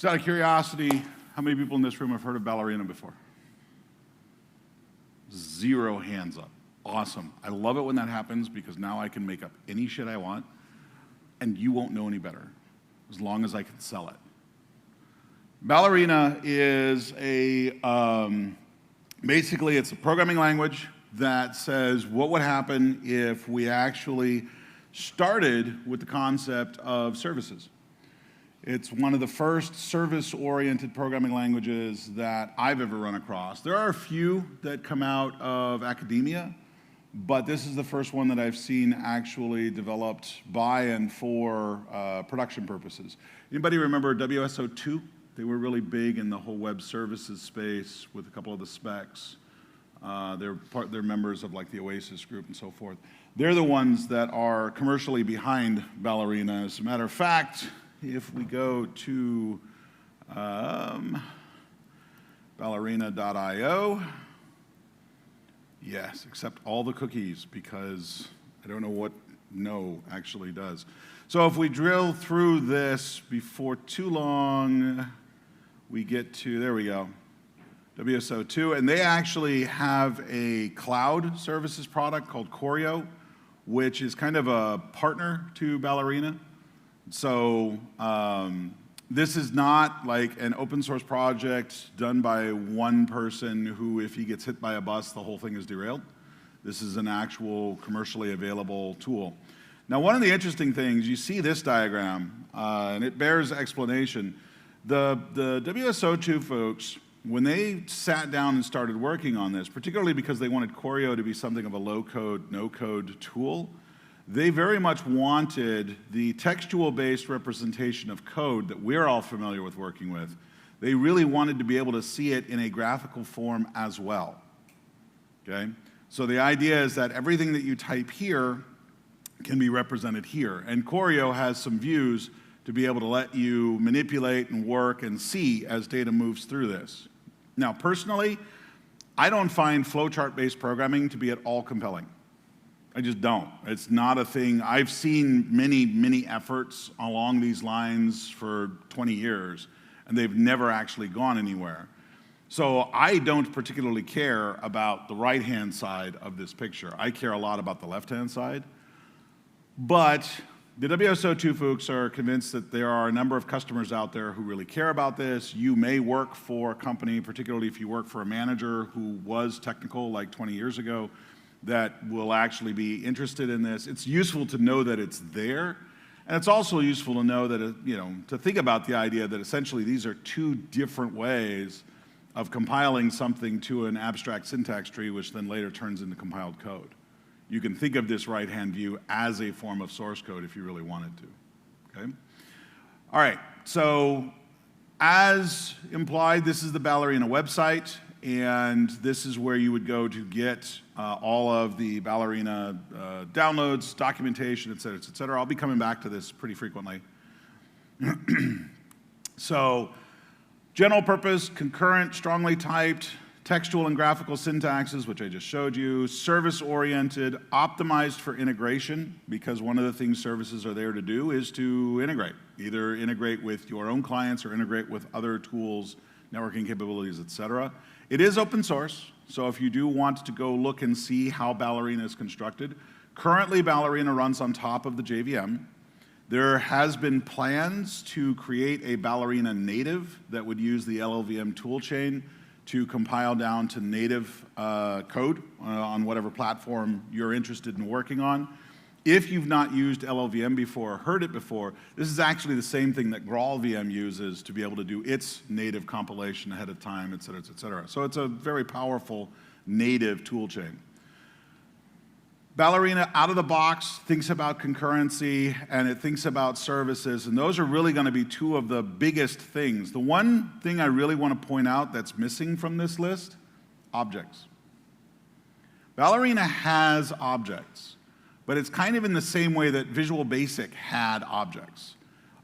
Just out of curiosity, how many people in this room have heard of Ballerina before? 0 hands up. Awesome. I love it when that happens because now I can make up any shit I want and you won't know any better as long as I can sell it. Ballerina is basically it's a programming language that says what would happen if we actually started with the concept of services. It's one of the first service-oriented programming languages that I've ever run across. There are a few that come out of academia, but this is the first one that I've seen actually developed by and for production purposes. Anybody remember WSO2? They were really big in the whole web services space with a couple of the specs. They're members of like the Oasis group and so forth. They're the ones that are commercially behind Ballerina. As a matter of fact, if we go to ballerina.io, yes, accept all the cookies because I don't know what no actually does. So if we drill through this before too long, we get to, there we go, WSO2, and they actually have a cloud services product called Choreo, which is kind of a partner to Ballerina. So this is not like an open source project done by one person who, if he gets hit by a bus, the whole thing is derailed. This is an actual commercially available tool. Now, one of the interesting things, you see this diagram, and it bears explanation. The WSO2 folks, when they sat down and started working on this, particularly because they wanted Choreo to be something of a low-code, no-code tool, they very much wanted the textual-based representation of code that we're all familiar with working with. They really wanted to be able to see it in a graphical form as well, okay? So the idea is that everything that you type here can be represented here, and Choreo has some views to be able to let you manipulate and work and see as data moves through this. Now, personally, I don't find flowchart-based programming to be at all compelling. I just don't. It's not a thing. I've seen many efforts along these lines for 20 years, and they've never actually gone anywhere. So I don't particularly care about the right-hand side of this picture. I care a lot about the left-hand side. But the WSO2 folks are convinced that there are a number of customers out there who really care about this. You may work for a company, particularly if you work for a manager who was technical like 20 years ago, that will actually be interested in this. It's useful to know that it's there. And it's also useful to know that, to think about the idea that essentially these are 2 different ways of compiling something to an abstract syntax tree, which then later turns into compiled code. You can think of this right-hand view as a form of source code if you really wanted to, okay? All right, so as implied, this is the Ballerina website, and this is where you would go to get all of the Ballerina downloads, documentation, et cetera. I'll be coming back to this pretty frequently. So, general purpose, concurrent, strongly typed, textual and graphical syntaxes, which I just showed you, service-oriented, optimized for integration, because one of the things services are there to do is to integrate. Either integrate with your own clients or integrate with other tools, networking capabilities, et cetera. It is open source, so if you do want to go look and see how Ballerina is constructed, currently Ballerina runs on top of the JVM. There has been plans to create a Ballerina native that would use the LLVM toolchain to compile down to native code on whatever platform you're interested in working on. If you've not used LLVM before or heard it before, this is actually the same thing that GraalVM uses to be able to do its native compilation ahead of time, et cetera, et cetera. So it's a very powerful native toolchain. Ballerina, out of the box, thinks about concurrency, and it thinks about services, and those are really going to be 2 of the biggest things. The one thing I really want to point out that's missing from this list, objects. Ballerina has objects, but it's kind of in the same way that Visual Basic had objects.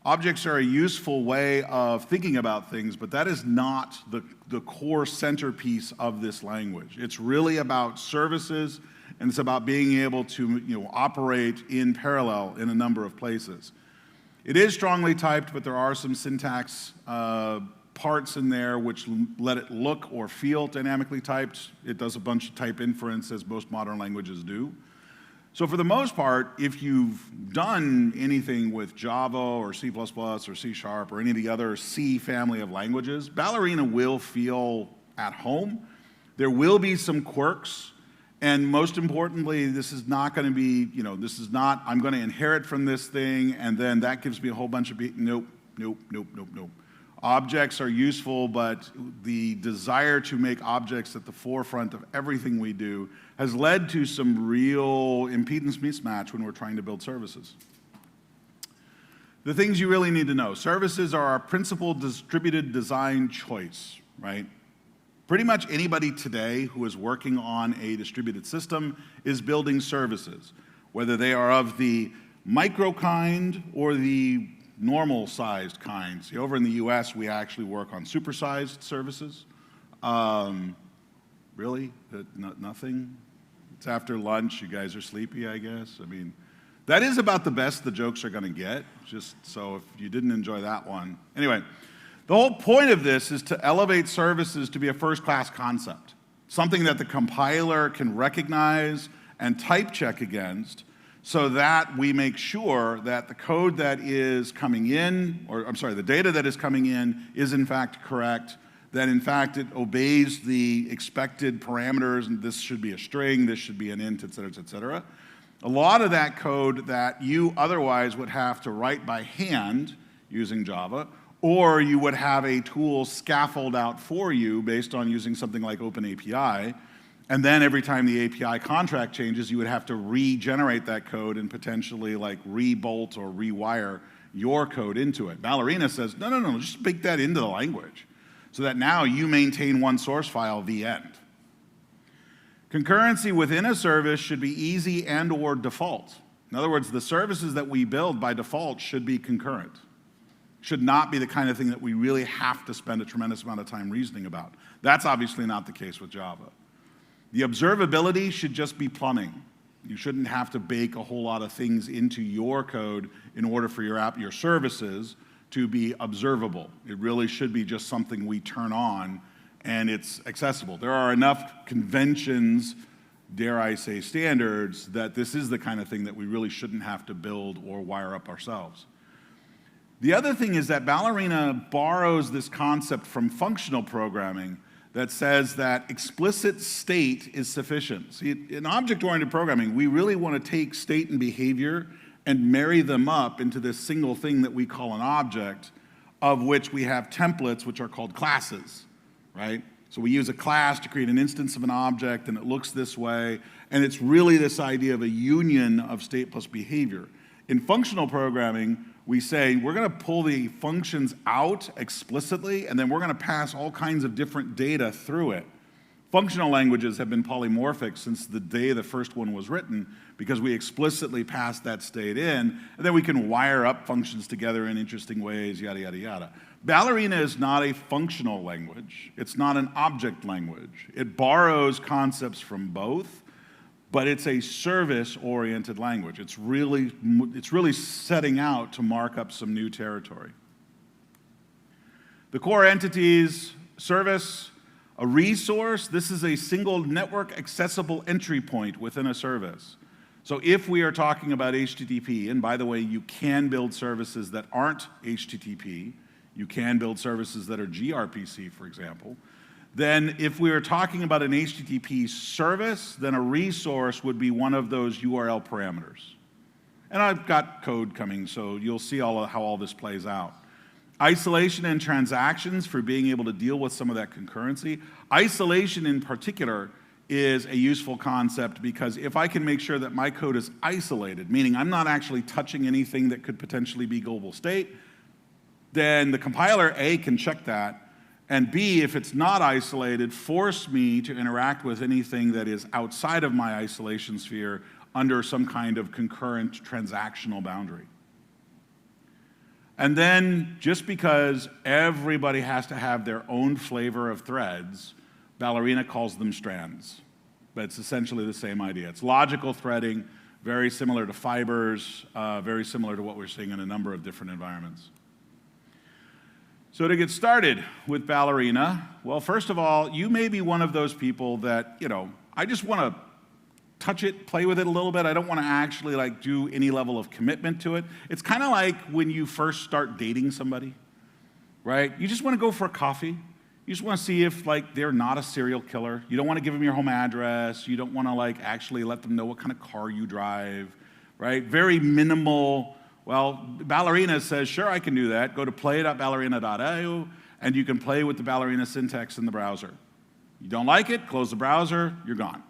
Objects are a useful way of thinking about things, but that is not the core centerpiece of this language. It's really about services, and it's about being able to operate in parallel in a number of places. It is strongly typed, but there are some syntax parts in there which let it look or feel dynamically typed. It does a bunch of type inference, as most modern languages do. So for the most part, if you've done anything with Java or C++ or C# or any of the other C family of languages, Ballerina will feel at home. There will be some quirks, and most importantly, this is not going to be, this is not, I'm going to inherit from this thing, and then that gives me a whole bunch of, nope. Objects are useful, but the desire to make objects at the forefront of everything we do has led to some real impedance mismatch when we're trying to build services. The things you really need to know. Services are our principal distributed design choice, right? Pretty much anybody today who is working on a distributed system is building services, whether they are of the micro kind or the normal-sized kinds. Over in the US, we actually work on supersized services. Really? Nothing? It's after lunch. You guys are sleepy, I guess. I mean, that is about the best the jokes are going to get, just so if you didn't enjoy that one. Anyway, the whole point of this is to elevate services to be a first-class concept, something that the compiler can recognize and type check against, so that we make sure that the code that is coming in, the data that is coming in is in fact correct, that in fact it obeys the expected parameters, and this should be a string, this should be an int, et cetera, et cetera. A lot of that code that you otherwise would have to write by hand using Java, or you would have a tool scaffold out for you based on using something like OpenAPI, and then every time the API contract changes, you would have to regenerate that code and potentially like rebolt or rewire your code into it. Ballerina says, no, just bake that into the language so that now you maintain one source file, the end. Concurrency within a service should be easy and or default. In other words, the services that we build by default should be concurrent. Should not be the kind of thing that we really have to spend a tremendous amount of time reasoning about. That's obviously not the case with Java. The observability should just be plumbing. You shouldn't have to bake a whole lot of things into your code in order for your services to be observable. It really should be just something we turn on and it's accessible. There are enough conventions, dare I say standards, that this is the kind of thing that we really shouldn't have to build or wire up ourselves. The other thing is that Ballerina borrows this concept from functional programming that says that explicit state is sufficient. See, in object-oriented programming, we really want to take state and behavior and marry them up into this single thing that we call an object, of which we have templates, which are called classes, right? So we use a class to create an instance of an object, and it looks this way, and it's really this idea of a union of state plus behavior. In functional programming, we say we're going to pull the functions out explicitly, and then we're going to pass all kinds of different data through it. Functional languages have been polymorphic since the day the first one was written, because we explicitly pass that state in, and then we can wire up functions together in interesting ways, yada, yada, yada. Ballerina is not a functional language. It's not an object language. It borrows concepts from both, but it's a service-oriented language. It's really setting out to mark up some new territory. The core entities, service, a resource, this is a single network accessible entry point within a service. So if we are talking about HTTP, and by the way, you can build services that aren't HTTP, you can build services that are gRPC, for example, then if we were talking about an HTTP service, then a resource would be one of those URL parameters. And I've got code coming, so you'll see how all this plays out. Isolation and transactions for being able to deal with some of that concurrency. Isolation in particular is a useful concept because if I can make sure that my code is isolated, meaning I'm not actually touching anything that could potentially be global state, then the compiler, A, can check that, and B, if it's not isolated, force me to interact with anything that is outside of my isolation sphere under some kind of concurrent transactional boundary. And then, just because everybody has to have their own flavor of threads, Ballerina calls them strands. But it's essentially the same idea. It's logical threading very similar to fibers, very similar to what we're seeing in a number of different environments. So to get started with Ballerina, well, first of all, you may be one of those people that, I just want to touch it, play with it a little bit. I don't want to actually do any level of commitment to it. It's kind of like when you first start dating somebody, right? You just want to go for a coffee. You just want to see if they're not a serial killer. You don't want to give them your home address. You don't want to actually let them know what kind of car you drive, right? Very minimal. Well, Ballerina says, sure, I can do that. Go to play.ballerina.io, and you can play with the Ballerina syntax in the browser. You don't like it, close the browser, you're gone.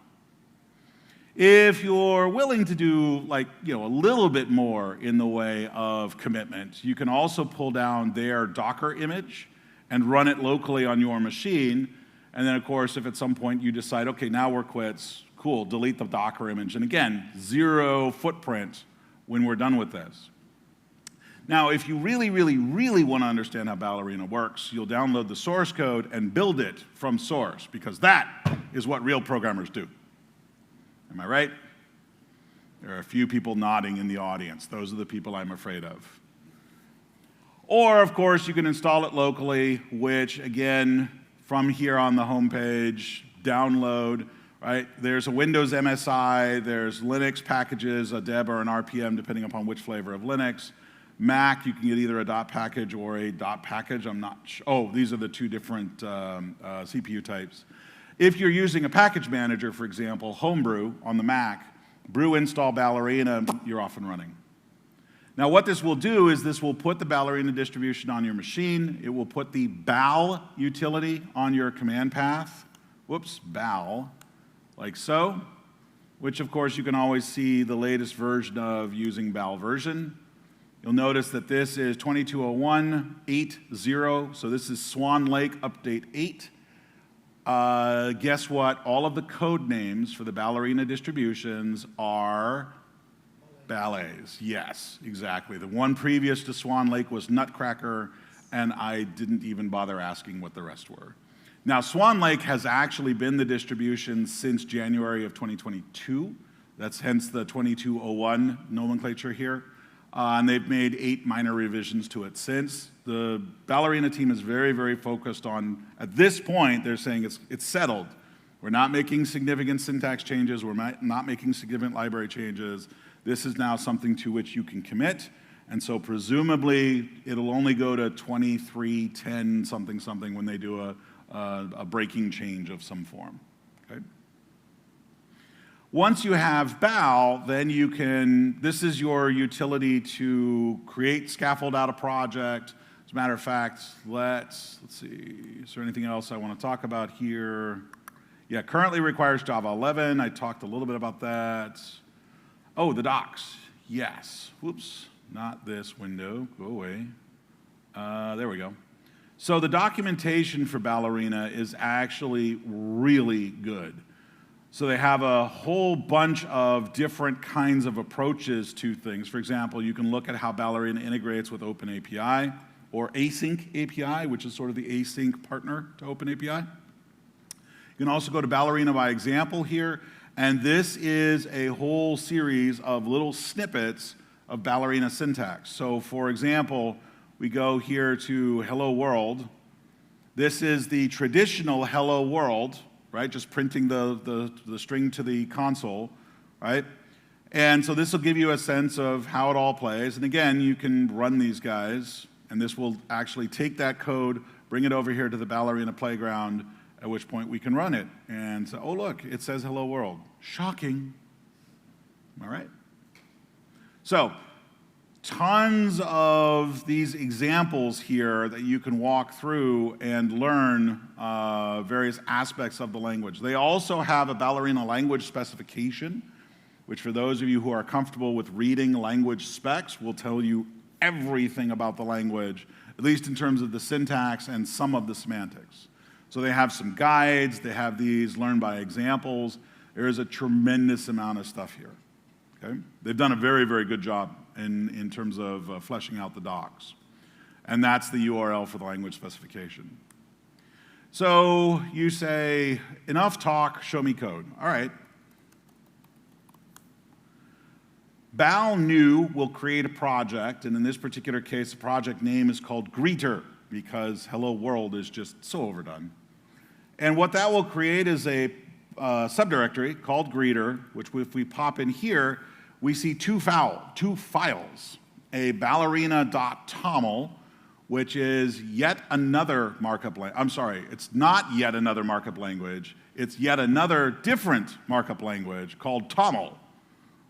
If you're willing to do a little bit more in the way of commitment, you can also pull down their Docker image and run it locally on your machine. And then, of course, if at some point you decide, okay, now we're quits, cool, delete the Docker image. And again, 0 footprint when we're done with this. Now, if you really, really, really want to understand how Ballerina works, you'll download the source code and build it from source, because that is what real programmers do. Am I right? There are a few people nodding in the audience. Those are the people I'm afraid of. Or, of course, you can install it locally, which, again, from here on the home page, download, right? There's a Windows MSI, there's Linux packages, a deb or an RPM, depending upon which flavor of Linux. Mac, you can get either a dot package or a dot package. I'm not sure. Oh, these are the two different CPU types. If you're using a package manager, for example, Homebrew on the Mac, brew install Ballerina, you're off and running. Now, what this will do is this will put the Ballerina distribution on your machine. It will put the bal utility on your command path. Whoops, bal, like so, which, of course, you can always see the latest version of using bal version. You'll notice that this is 2201.8.0, so this is Swan Lake Update 8. Guess what? All of the code names for the Ballerina distributions are ballets. Yes, exactly. The one previous to Swan Lake was Nutcracker, and I didn't even bother asking what the rest were. Now, Swan Lake has actually been the distribution since January of 2022. That's hence the 2201 nomenclature here. And they've made 8 minor revisions to it since. The Ballerina team is very, very focused on, at this point, they're saying it's settled. We're not making significant syntax changes. We're not making significant library changes. This is now something to which you can commit. And so presumably, it'll only go to 23.10 something something when they do a breaking change of some form. Okay? Once you have bal, then you can, this is your utility to create, scaffold out a project. As a matter of fact, let's see, is there anything else I want to talk about here? Yeah, currently requires Java 11. I talked a little bit about that. Oh, the docs, yes. Whoops, not this window, go away. There we go. So the documentation for Ballerina is actually really good. So they have a whole bunch of different kinds of approaches to things. For example, you can look at how Ballerina integrates with OpenAPI or Async API, which is sort of the async partner to OpenAPI. You can also go to Ballerina by example here, and this is a whole series of little snippets of Ballerina syntax. So for example, we go here to Hello World. This is the traditional Hello World, right? Just printing the string to the console, right? And so this will give you a sense of how it all plays. And again, you can run these guys, and this will actually take that code, bring it over here to the Ballerina playground, at which point we can run it. And so, oh, look, it says hello world. Shocking. Am I right? So, tons of these examples here that you can walk through and learn various aspects of the language. They also have a Ballerina language specification, which for those of you who are comfortable with reading language specs will tell you everything about the language, at least in terms of the syntax and some of the semantics. So they have some guides, they have these learn by examples. There is a tremendous amount of stuff here. Okay? They've done a very, very good job in terms of fleshing out the docs. And that's the URL for the language specification. So you say, enough talk, show me code. All right. Bal new will create a project, and in this particular case, the project name is called greeter, because hello world is just so overdone. And what that will create is a subdirectory called greeter, which if we pop in here, we see two files, a ballerina.toml, which is yet another markup language. I'm sorry, it's not yet another markup language. It's yet another different markup language called toml,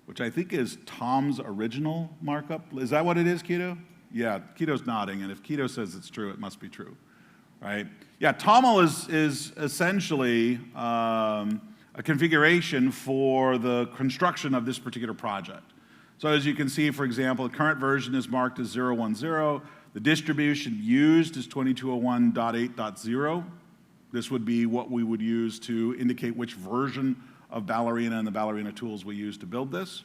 which I think is Tom's original markup. Is that what it is, Keto? Yeah, Keto's nodding, and if Keto says it's true, it must be true, right? Yeah, toml is essentially a configuration for the construction of this particular project. So as you can see, for example, the current version is marked as 0.10. The distribution used is 2201.8.0. This would be what we would use to indicate which version of Ballerina and the Ballerina tools we use to build this,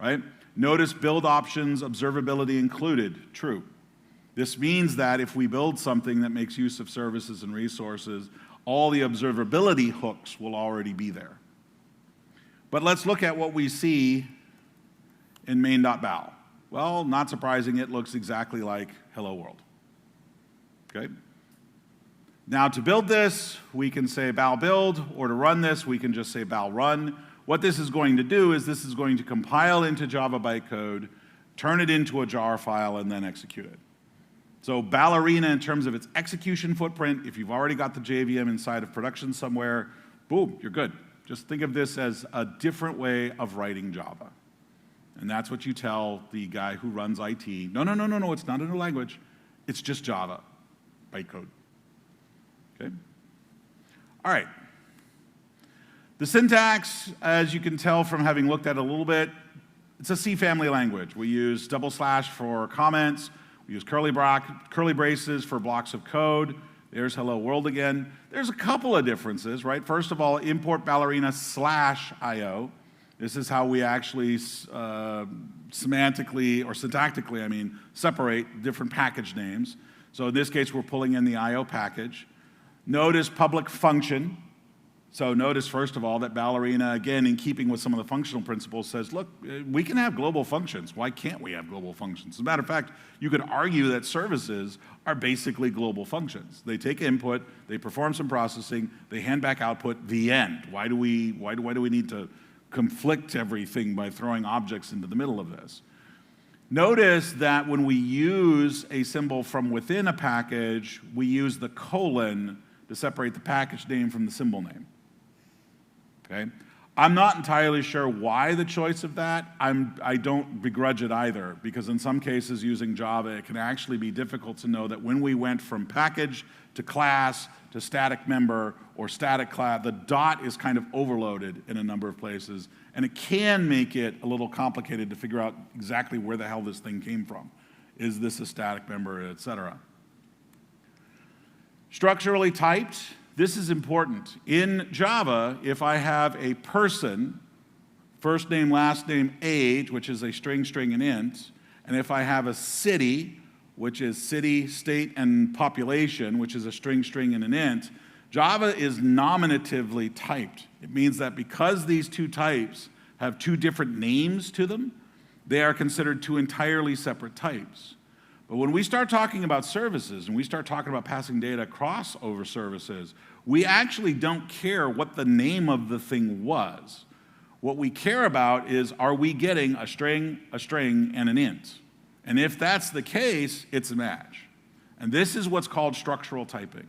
right? Notice build options, observability included, true. This means that if we build something that makes use of services and resources, all the observability hooks will already be there. But let's look at what we see in main.bal. Well, not surprising, it looks exactly like hello world, okay? Now to build this, we can say bal build, or to run this, we can just say bal run. What this is going to do is this is going to compile into Java bytecode, turn it into a jar file, and then execute it. So Ballerina, in terms of its execution footprint, if you've already got the JVM inside of production somewhere, boom, you're good. Just think of this as a different way of writing Java. And that's what you tell the guy who runs IT. No, it's not a new language. It's just Java, bytecode. Okay? All right. The syntax, as you can tell from having looked at it a little bit, it's a C family language. We use double slash for comments. We use curly braces for blocks of code. There's hello world again. There's a couple of differences, right? First of all, import ballerina /IO. This is how we actually semantically, or syntactically, I mean, separate different package names. So in this case, we're pulling in the IO package. Notice public function. So notice, first of all, that Ballerina, again, in keeping with some of the functional principles, says, look, we can have global functions. Why can't we have global functions? As a matter of fact, you could argue that services are basically global functions. They take input, they perform some processing, they hand back output, the end. Why do we need to conflict everything by throwing objects into the middle of this? Notice that when we use a symbol from within a package, we use the colon to separate the package name from the symbol name. Okay? I'm not entirely sure why the choice of that. I don't begrudge it either, because in some cases using Java, it can actually be difficult to know that when we went from package to class to static member or static class, the dot is kind of overloaded in a number of places, and it can make it a little complicated to figure out exactly where the hell this thing came from. Is this a static member, et cetera? Structurally typed. This is important. In Java, if I have a person, first name, last name, age, which is a string, and int, and if I have a city, which is city, state, and population, which is a string, and an int, Java is nominatively typed. It means that because these two types have two different names to them, they are considered two entirely separate types. But when we start talking about services and we start talking about passing data across over services, we actually don't care what the name of the thing was. What we care about is, are we getting a string, and an int? And if that's the case, it's a match. And this is what's called structural typing.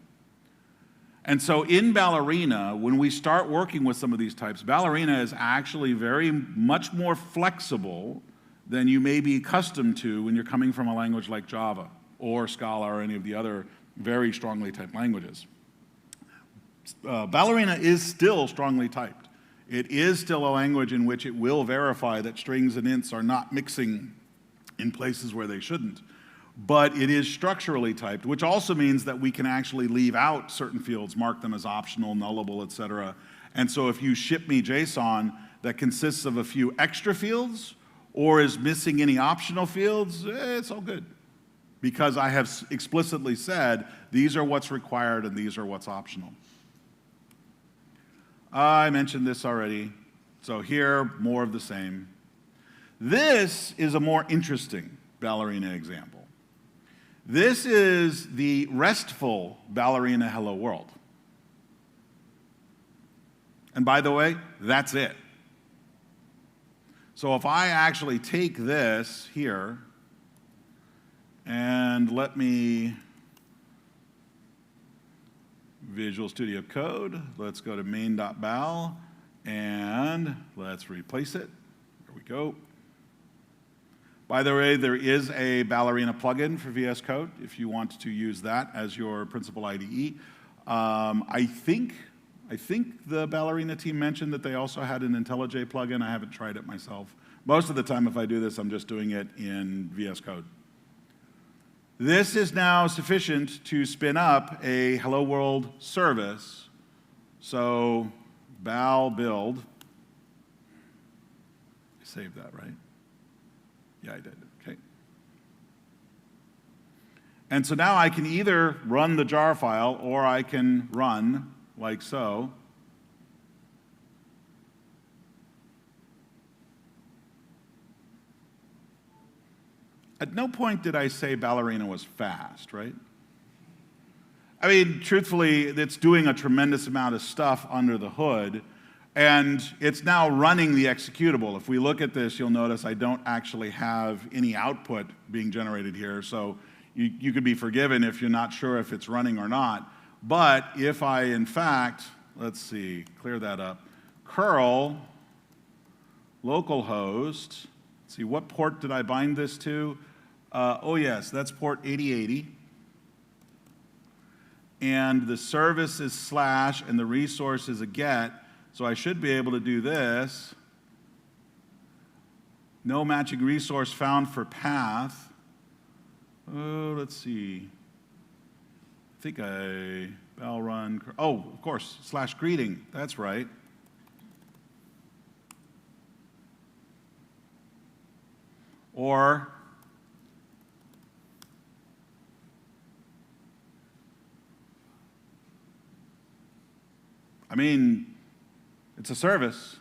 And so in Ballerina, when we start working with some of these types, Ballerina is actually very much more flexible than you may be accustomed to when you're coming from a language like Java or Scala or any of the other very strongly typed languages. Ballerina is still strongly typed. It is still a language in which it will verify that strings and ints are not mixing in places where they shouldn't. But it is structurally typed, which also means that we can actually leave out certain fields, mark them as optional, nullable, et cetera. And so if you ship me JSON that consists of a few extra fields or is missing any optional fields, it's all good. Because I have explicitly said, these are what's required and these are what's optional. I mentioned this already. So here, more of the same. This is a more interesting Ballerina example. This is the restful Ballerina Hello World. And by the way, that's it. So if I actually take this here and let me Visual Studio Code, let's go to main.bal and let's replace it. There we go. By the way, there is a Ballerina plugin for VS Code if you want to use that as your principal IDE. I think the Ballerina team mentioned that they also had an IntelliJ plugin. I haven't tried it myself. Most of the time if I do this, I'm just doing it in VS Code. This is now sufficient to spin up a Hello World service. So bal build. I saved that, right? Yeah, I did. Okay. And so now I can either run the jar file or I can run like so. At no point did I say Ballerina was fast, right? I mean, truthfully, it's doing a tremendous amount of stuff under the hood, and it's now running the executable. If we look at this, you'll notice I don't actually have any output being generated here, so you could be forgiven if you're not sure if it's running or not. But if I, in fact, let's see, clear that up, curl localhost, let's see, what port did I bind this to? Oh yes, that's port 8080. And the service is slash and the resource is a get, so I should be able to do this. No matching resource found for path. Oh, let's see. I think bal run, oh, of course, slash greeting, that's right. Or I mean, it's a service.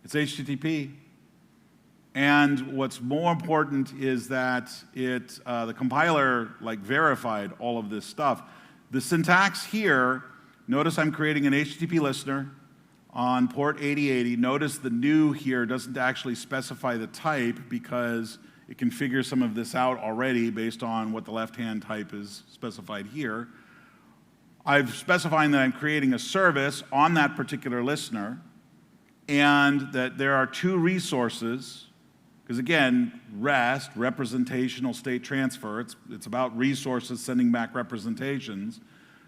It's HTTP. And what's more important is that the compiler verified all of this stuff. The syntax here, notice I'm creating an HTTP listener on port 8080. Notice the new here doesn't actually specify the type because it can figure some of this out already based on what the left-hand type is specified here. I've specified that I'm creating a service on that particular listener and that there are two resources, because again, REST, representational state transfer, it's about resources sending back representations.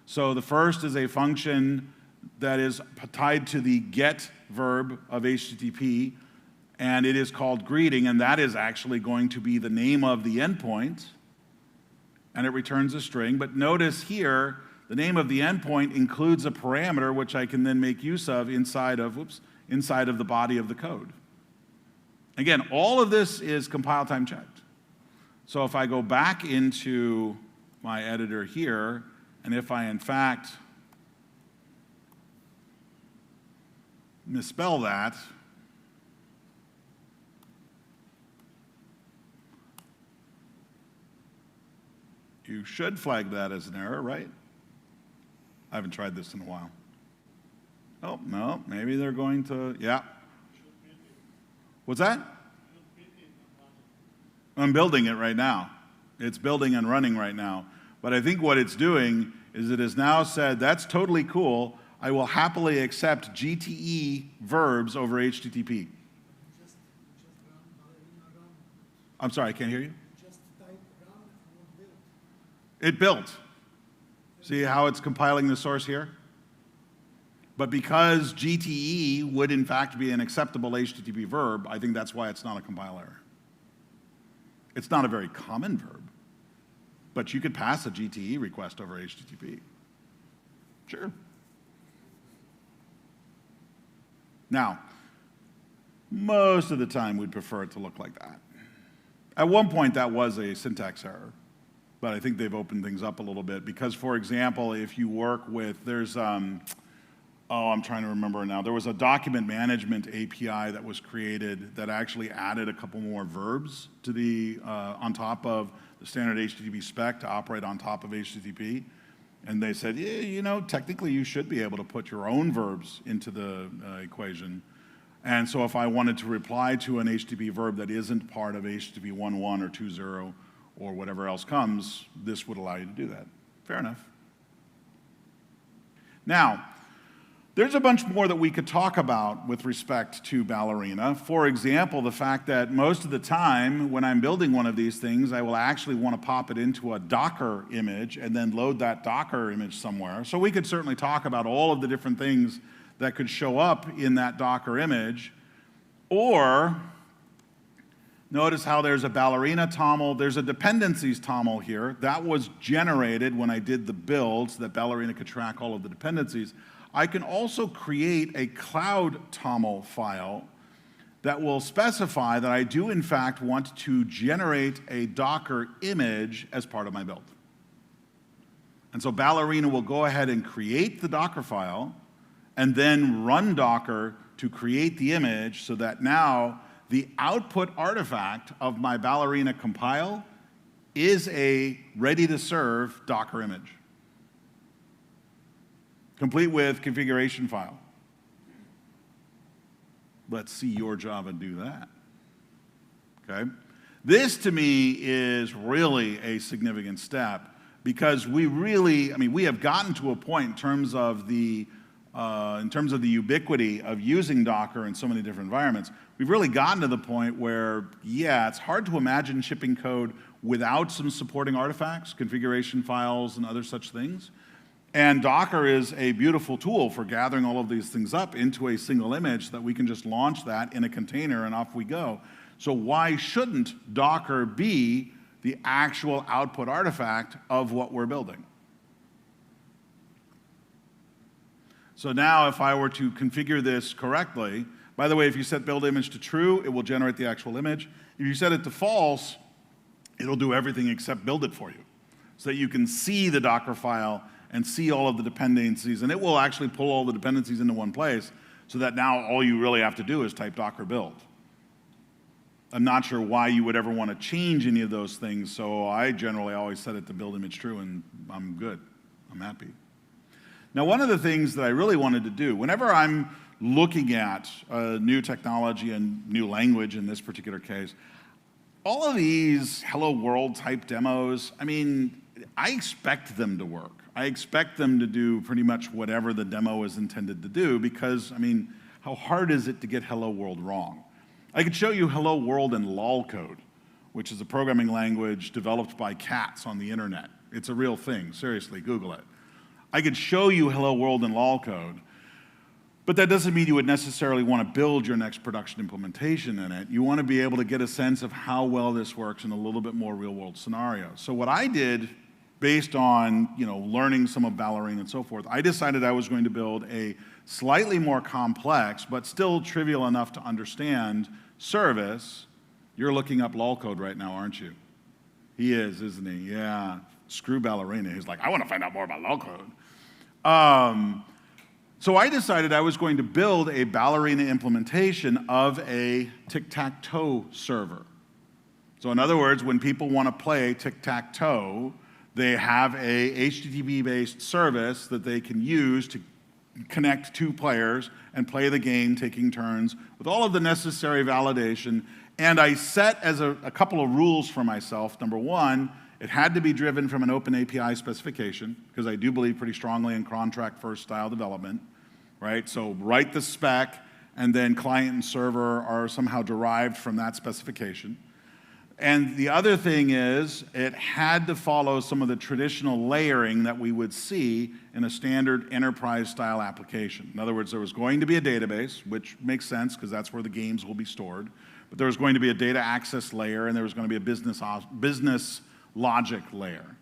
So the first is a function that is tied to the get verb of HTTP, and it is called greeting, and that is actually going to be the name of the endpoint, and it returns a string. But notice here, the name of the endpoint includes a parameter which I can then make use of inside of the body of the code. Again, all of this is compile time checked. So if I go back into my editor here, and if I in fact misspell that, you should flag that as an error, right? I haven't tried this in a while. Oh, no, maybe they're going to, yeah. What's that? I'm building it right now. It's building and running right now. But I think what it's doing is it has now said, that's totally cool. I will happily accept GTE verbs over HTTP. I'm sorry, I can't hear you. Just type run and build. It built. See how it's compiling the source here? But because GTE would in fact be an acceptable HTTP verb, I think that's why it's not a compile error. It's not a very common verb, but you could pass a GTE request over HTTP. Sure. Now, most of the time we'd prefer it to look like that. At one point that was a syntax error, but I think they've opened things up a little bit because, for example, if you work with, there's oh, I'm trying to remember now. There was a document management API that was created that actually added a couple more verbs to the, on top of the standard HTTP spec to operate on top of HTTP. And they said, yeah, you know, technically you should be able to put your own verbs into the equation. And so if I wanted to reply to an HTTP verb that isn't part of HTTP 1.1 or 2.0 or whatever else comes, this would allow you to do that. Fair enough. Now, there's a bunch more that we could talk about with respect to Ballerina. For example, the fact that most of the time when I'm building one of these things, I will actually want to pop it into a Docker image and then load that Docker image somewhere. So we could certainly talk about all of the different things that could show up in that Docker image. Or, notice how there's a Ballerina toml. There's a dependencies toml here. That was generated when I did the build so that Ballerina could track all of the dependencies. I can also create a cloud toml file that will specify that I do in fact want to generate a Docker image as part of my build. And so Ballerina will go ahead and create the Docker file and then run Docker to create the image so that now the output artifact of my Ballerina compile is a ready-to-serve Docker image, complete with configuration file. Let's see your Java do that. Okay? This, to me, is really a significant step because we really, I mean, we have gotten to a point in terms of the ubiquity of using Docker in so many different environments. We've really gotten to the point where, yeah, it's hard to imagine shipping code without some supporting artifacts, configuration files, and other such things. And Docker is a beautiful tool for gathering all of these things up into a single image that we can just launch that in a container and off we go. So why shouldn't Docker be the actual output artifact of what we're building? So now if I were to configure this correctly, by the way, if you set build image to true, it will generate the actual image. If you set it to false, it'll do everything except build it for you so that you can see the Docker file and see all of the dependencies, and it will actually pull all the dependencies into one place so that now all you really have to do is type Docker build. I'm not sure why you would ever want to change any of those things, so I generally always set it to build image true, and I'm good. I'm happy. Now, one of the things that I really wanted to do, whenever I'm looking at new technology and new language in this particular case, all of these hello world type demos, I mean, I expect them to work. I expect them to do pretty much whatever the demo is intended to do because, I mean, how hard is it to get hello world wrong? I could show you hello world in lol code, which is a programming language developed by cats on the internet. It's a real thing. Seriously, Google it. I could show you hello world in lol code, but that doesn't mean you would necessarily want to build your next production implementation in it. You want to be able to get a sense of how well this works in a little bit more real world scenario. So what I did, based on learning some of Ballerina and so forth, I decided I was going to build a slightly more complex, but still trivial enough to understand service. You're looking up lol code right now, aren't you? He is, isn't he? Yeah. Screw Ballerina. He's like, I want to find out more about lol code. So I decided I was going to build a Ballerina implementation of a tic-tac-toe server. So in other words, when people want to play tic-tac-toe, they have a HTTP-based service that they can use to connect two players and play the game, taking turns, with all of the necessary validation. And I set as a couple of rules for myself. Number one, it had to be driven from an open API specification, because I do believe pretty strongly in contract-first style development, right? So write the spec, and then client and server are somehow derived from that specification. And the other thing is, it had to follow some of the traditional layering that we would see in a standard enterprise-style application. In other words, there was going to be a database, which makes sense because that's where the games will be stored. But there was going to be a data access layer, and there was going to be a business logic layer.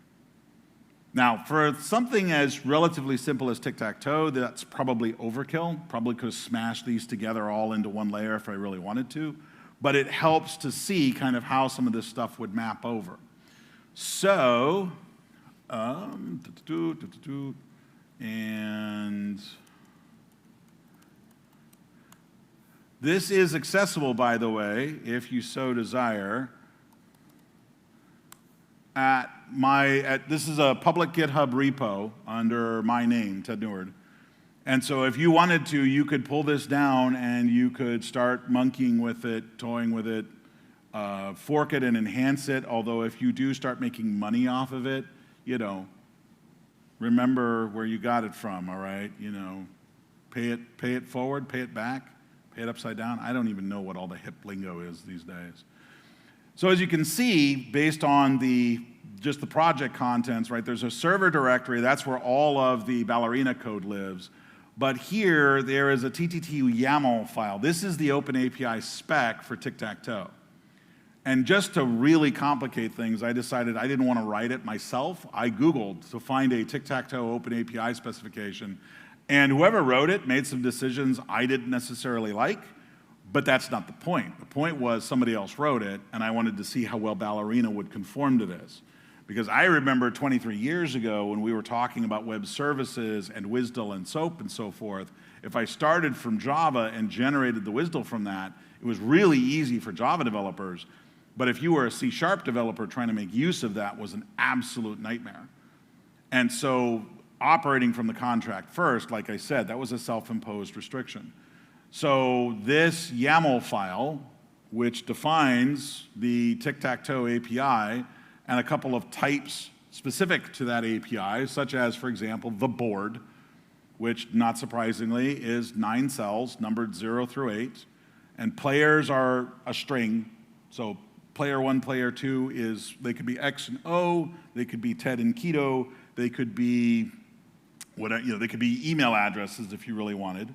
Now, for something as relatively simple as tic-tac-toe, that's probably overkill. Probably could have smashed these together all into one layer if I really wanted to. But it helps to see kind of how some of this stuff would map over. So, and This is accessible, by the way, if you so desire, this is a public GitHub repo under my name, Ted Neward. And so if you wanted to, you could pull this down and you could start monkeying with it, toying with it, fork it and enhance it. Although if you do start making money off of it, remember where you got it from, all right? Pay it forward, pay it back, pay it upside down. I don't even know what all the hip lingo is these days. So as you can see, based on just the project contents, right, there's a server directory. That's where all of the Ballerina code lives. But here, there is a TTT YAML file. This is the OpenAPI spec for tic-tac-toe. And just to really complicate things, I decided I didn't want to write it myself. I Googled to find a tic-tac-toe OpenAPI specification. And whoever wrote it made some decisions I didn't necessarily like, but that's not the point. The point was somebody else wrote it, and I wanted to see how well Ballerina would conform to this. Because I remember 23 years ago when we were talking about web services and WSDL and SOAP and so forth, if I started from Java and generated the WSDL from that, it was really easy for Java developers. But if you were a C# developer trying to make use of that was an absolute nightmare. And so operating from the contract first, like I said, that was a self-imposed restriction. So this YAML file, which defines the tic-tac-toe API, and a couple of types specific to that API, such as, for example, the board, which, not surprisingly, is 9 cells, numbered 0 through 8, and players are a string. So player 1, player 2 they could be X and O, they could be Ted and Keto, they could be they could be email addresses if you really wanted.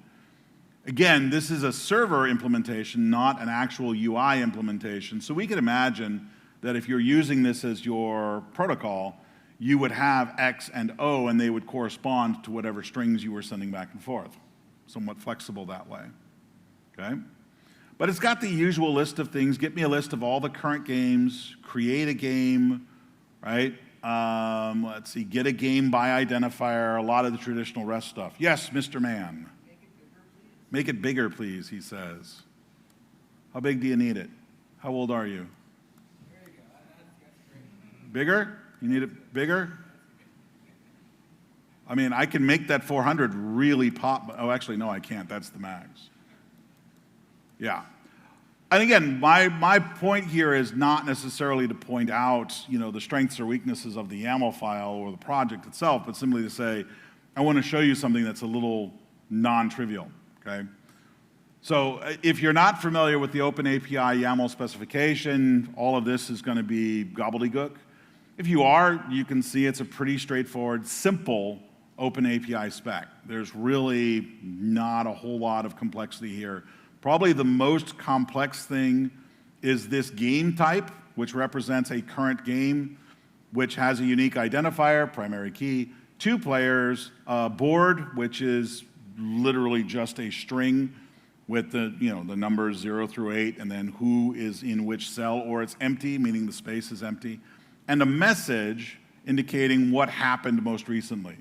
Again, this is a server implementation, not an actual UI implementation. So we could imagine that if you're using this as your protocol, you would have X and O, and they would correspond to whatever strings you were sending back and forth. Somewhat flexible that way, okay? But it's got the usual list of things. Get me a list of all the current games, create a game, right? Let's see, get a game by identifier, a lot of the traditional REST stuff. Yes, Mr. Man. Make it bigger, please, he says. How big do you need it? How old are you? Bigger? You need it bigger? I mean, I can make that 400 really pop. Oh, actually, no, I can't. That's the max. Yeah. And again, my point here is not necessarily to point out, the strengths or weaknesses of the YAML file or the project itself, but simply to say, I want to show you something that's a little non-trivial, okay? So if you're not familiar with the OpenAPI YAML specification, all of this is going to be gobbledygook. If you are, you can see it's a pretty straightforward, simple OpenAPI spec. There's really not a whole lot of complexity here. Probably the most complex thing is this game type, which represents a current game, which has a unique identifier, primary key, 2 players, board, which is literally just a string with the numbers 0 through 8, and then who is in which cell, or it's empty, meaning the space is empty, and a message indicating what happened most recently.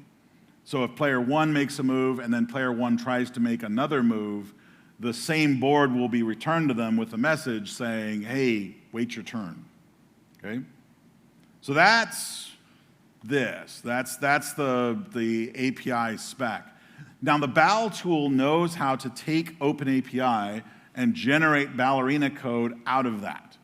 So if player 1 makes a move and then player 1 tries to make another move, the same board will be returned to them with a message saying, hey, wait your turn, okay? So that's this. That's the API spec. Now, the Bal tool knows how to take OpenAPI and generate Ballerina code out of that.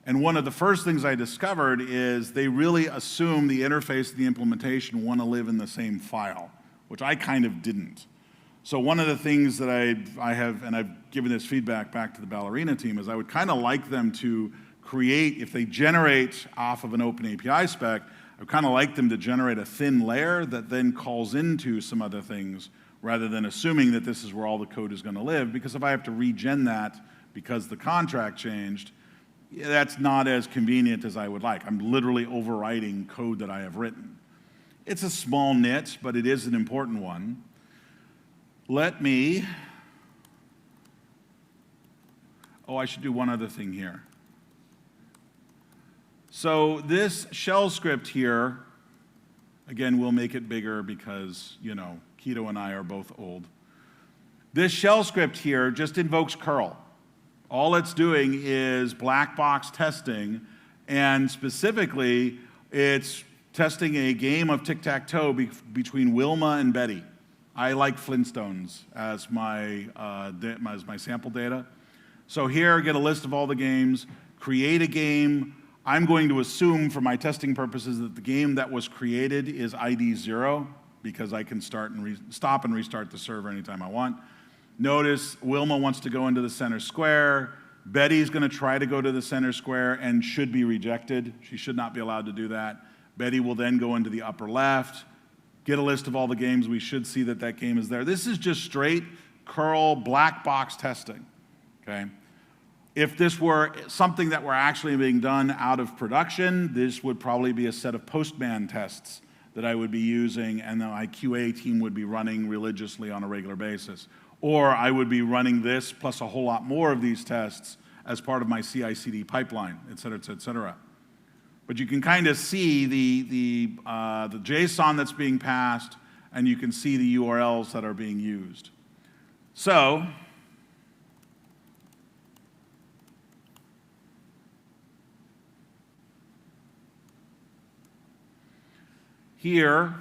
And one of the first things I discovered is they really assume the interface and the implementation want to live in the same file, which I kind of didn't. So one of the things that I have, and I've given this feedback back to the Ballerina team, is I would kind of like them to create, if they generate off of an OpenAPI spec, I would kind of like them to generate a thin layer that then calls into some other things, rather than assuming that this is where all the code is going to live, because if I have to regen that because the contract changed, that's not as convenient as I would like. I'm literally overwriting code that I have written. It's a small nit, but it is an important one. I should do one other thing here. So this shell script here, again, we'll make it bigger because, Keto and I are both old. This shell script here just invokes curl. All it's doing is black box testing, and specifically, it's testing a game of tic-tac-toe between Wilma and Betty. I like Flintstones as my sample data. So here, get a list of all the games, create a game. I'm going to assume for my testing purposes that the game that was created is ID 0, because I can stop and restart the server anytime I want. Notice Wilma wants to go into the center square. Betty's going to try to go to the center square and should be rejected. She should not be allowed to do that. Betty will then go into the upper left, get a list of all the games. We should see that that game is there. This is just straight curl black box testing, okay? If this were something that were actually being done out of production, this would probably be a set of postman tests that I would be using, and then my QA team would be running religiously on a regular basis. Or I would be running this plus a whole lot more of these tests as part of my CI/CD pipeline, et cetera, et cetera, et cetera. But you can kind of see the JSON that's being passed, and you can see the URLs that are being used. So, here,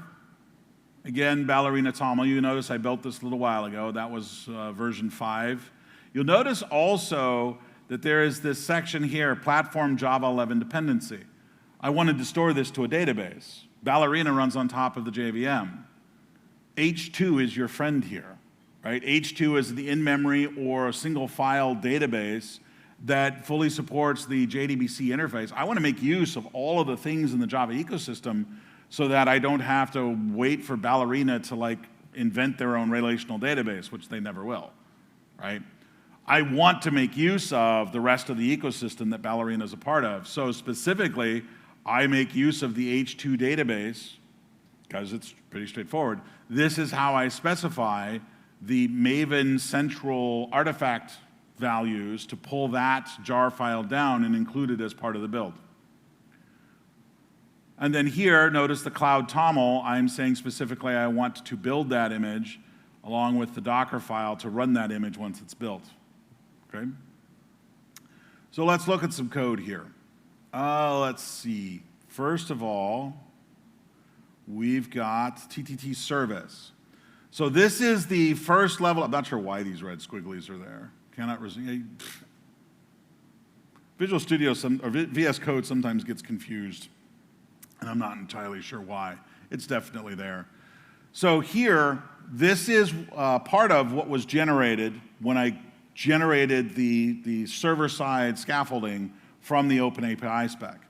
again, Ballerina Toml. You notice I built this a little while ago. That was version 5. You'll notice also that there is this section here, Platform Java 11 Dependency. I wanted to store this to a database. Ballerina runs on top of the JVM. H2 is your friend here, right? H2 is the in-memory or single file database that fully supports the JDBC interface. I want to make use of all of the things in the Java ecosystem so that I don't have to wait for Ballerina to invent their own relational database, which they never will, right? I want to make use of the rest of the ecosystem that Ballerina is a part of. So specifically, I make use of the H2 database because it's pretty straightforward. This is how I specify the Maven central artifact values to pull that jar file down and include it as part of the build. And then here, notice the cloud toml. I'm saying specifically I want to build that image along with the Docker file to run that image once it's built. Okay? So let's look at some code here. Let's see. First of all, we've got TTT service. So this is the first level. I'm not sure why these red squigglies are there. Cannot resume. Visual Studio or VS Code sometimes gets confused, and I'm not entirely sure why. It's definitely there. So here, this is part of what was generated when I generated the server-side scaffolding from the OpenAPI spec.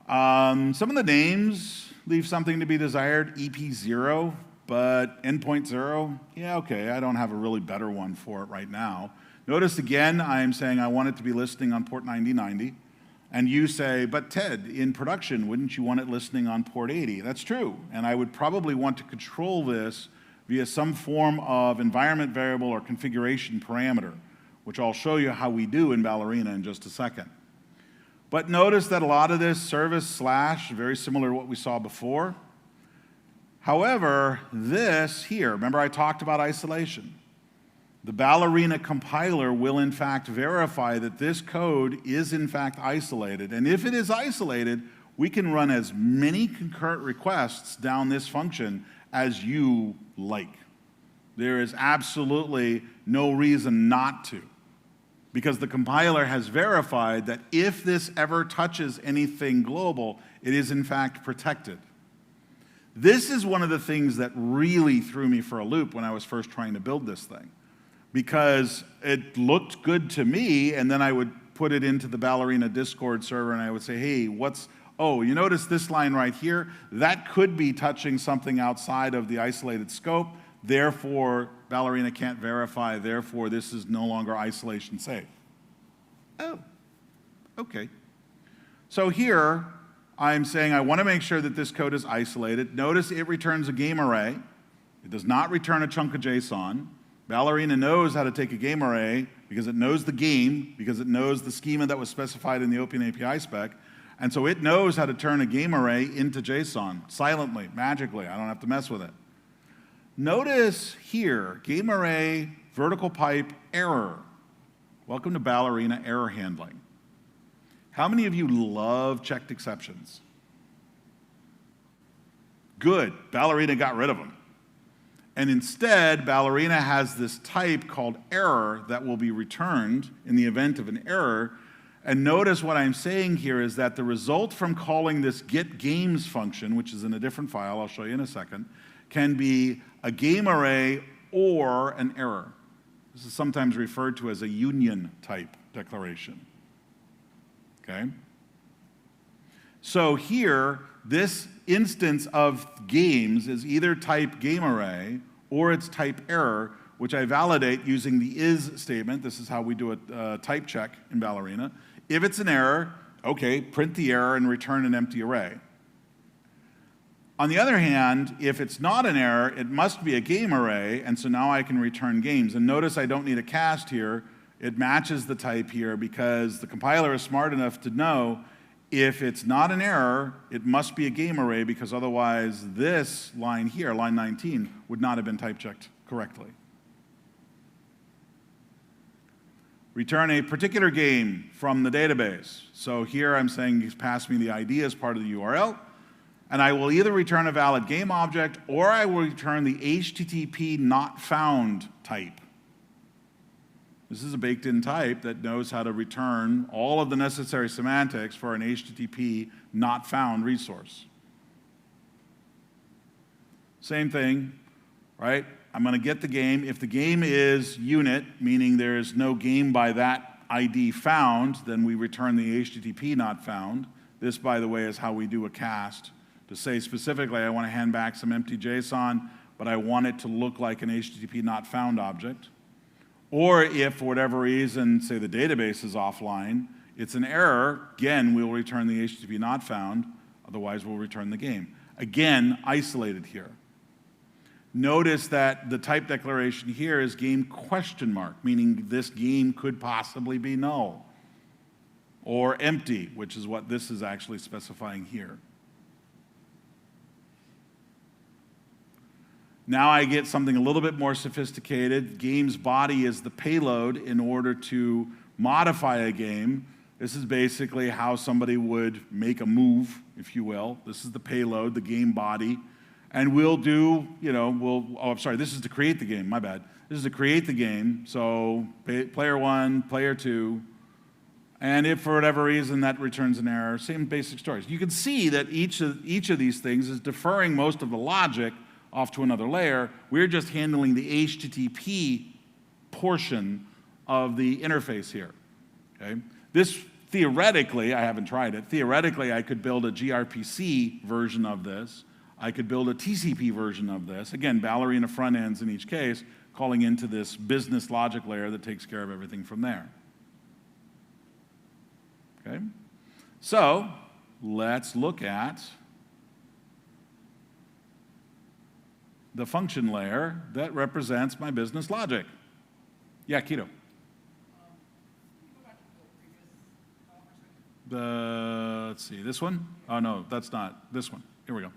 Some of the names leave something to be desired. EP0, but endpoint 0, yeah, okay, I don't have a really better one for it right now. Notice again, I'm saying I want it to be listening on port 9090. And you say, but Ted, in production, wouldn't you want it listening on port 80? That's true. And I would probably want to control this via some form of environment variable or configuration parameter, which I'll show you how we do in Ballerina in just a second. But notice that a lot of this service / very similar to what we saw before. However, this here, remember I talked about isolation. The Ballerina compiler will in fact verify that this code is in fact isolated. And if it is isolated, we can run as many concurrent requests down this function as you like. There is absolutely no reason not to, because the compiler has verified that if this ever touches anything global, it is in fact protected. This is one of the things that really threw me for a loop when I was first trying to build this thing, because it looked good to me, and then I would put it into the Ballerina Discord server and I would say, hey, oh, you notice this line right here? That could be touching something outside of the isolated scope, therefore Ballerina can't verify, therefore this is no longer isolation safe. Oh, okay. So here, I'm saying I want to make sure that this code is isolated. Notice it returns a game array. It does not return a chunk of JSON. Ballerina knows how to take a game array because it knows the game, because it knows the schema that was specified in the OpenAPI spec, and so it knows how to turn a game array into JSON silently, magically. I don't have to mess with it. Notice here, game array, vertical pipe, error. Welcome to Ballerina error handling. How many of you love checked exceptions? Good, Ballerina got rid of them. And instead, Ballerina has this type called error that will be returned in the event of an error. And notice what I'm saying here is that the result from calling this getGames function, which is in a different file, I'll show you in a second, can be a game array or an error. This is sometimes referred to as a union type declaration. Okay? So here, this instance of games is either type game array or it's type error, which I validate using the is statement. This is how we do a type check in Ballerina. If it's an error, okay, print the error and return an empty array. On the other hand, if it's not an error, it must be a game array, and so now I can return games. And notice I don't need a cast here. It matches the type here because the compiler is smart enough to know if it's not an error, it must be a game array because otherwise this line here, line 19, would not have been type checked correctly. Return a particular game from the database. So here I'm saying pass me the ID as part of the URL, and I will either return a valid game object or I will return the HTTP not found type. This is a baked-in type that knows how to return all of the necessary semantics for an HTTP not found resource. Same thing, right? I'm going to get the game. If the game is unit, meaning there is no game by that ID found, then we return the HTTP not found. This, by the way, is how we do a cast. To say specifically, I want to hand back some empty JSON, but I want it to look like an HTTP not found object. Or if, for whatever reason, say the database is offline, it's an error, again, we'll return the HTTP not found, otherwise we'll return the game. Again, isolated here. Notice that the type declaration here is game question mark, meaning this game could possibly be null, or empty, which is what this is actually specifying here. Now I get something a little bit more sophisticated. Game's body is the payload in order to modify a game. This is basically how somebody would make a move, if you will. This is the payload, the game body. And we'll do, this is to create the game, my bad. This is to create the game, so player 1, player 2, and if for whatever reason that returns an error, same basic stories. You can see that each of these things is deferring most of the logic off to another layer. We're just handling the HTTP portion of the interface here. Okay? This theoretically, I haven't tried it, theoretically I could build a gRPC version of this. I could build a TCP version of this. Again, Ballerina front ends in each case, calling into this business logic layer that takes care of everything from there. Okay? So, let's look at the function layer that represents my business logic. Yeah, Keto. Let's see, this one? Oh, no, that's not. This one. Here we go.